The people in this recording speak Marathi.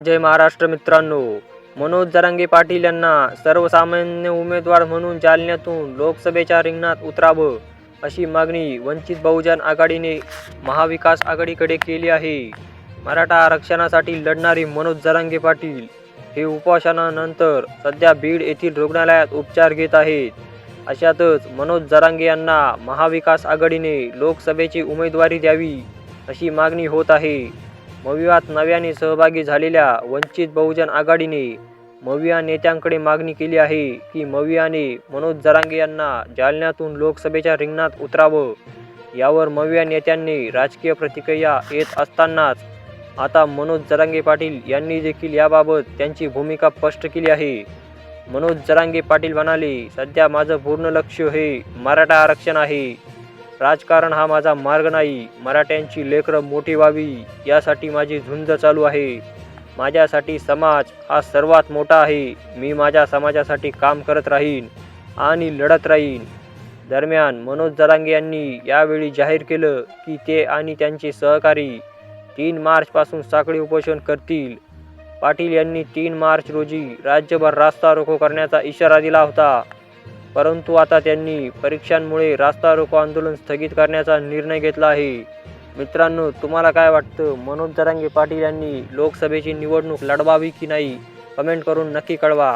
जय महाराष्ट्र मित्रांनो, मनोज जरांगे पाटील यांना सर्वसामान्य उमेदवार म्हणून जालन्यातून लोकसभेच्या रिंगणात उतरावं अशी मागणी वंचित बहुजन आघाडीने महाविकास आघाडीकडे केली आहे. मराठा आरक्षणासाठी लढणारे मनोज जरांगे पाटील हे उपोषणानंतर सध्या बीड येथील रुग्णालयात उपचार घेत आहेत. अशातच मनोज जरांगे यांना महाविकास आघाडीने लोकसभेची उमेदवारी द्यावी अशी मागणी होत आहे. मवियात नव्याने सहभागी झालेल्या वंचित बहुजन आघाडीने मविया नेत्यांकडे मागणी केली आहे की मवियाने मनोज जरांगे यांना जालन्यातून लोकसभेच्या रिंगणात उतरावं. यावर मविया नेत्यांनी राजकीय प्रतिक्रिया येत असतानाच आता मनोज जरांगे पाटील यांनी देखील याबाबत त्यांची भूमिका स्पष्ट केली आहे. मनोज जरांगे पाटील म्हणाले, सध्या माझं पूर्ण लक्ष हे मराठा आरक्षण आहे. राजकारण हा माझा मार्ग नाही. मराठ्यांची लेकरं मोठी व्हावी यासाठी माझी झुंज चालू आहे. माझ्यासाठी समाज हा सर्वात मोठा आहे. मी माझ्या समाजासाठी काम करत राहीन आणि लढत राहीन. दरम्यान मनोज जरांगे यांनी यावेळी जाहीर केलं की ते आणि त्यांचे सहकारी 3 मार्चपासून साखळी उपोषण करतील. पाटील यांनी 3 मार्च रोजी राज्यभर रास्ता रोको करण्याचा इशारा दिला होता. परंतु आता त्यांनी परीक्षांमुळे रास्ता रोको आंदोलन स्थगित करण्याचा निर्णय घेतला आहे. मित्रांनो, तुम्हाला काय वाटतं? मनोज जरांगे पाटील यांनी लोकसभेची निवडणूक लढवावी की नाही? कमेंट करून नक्की कळवा.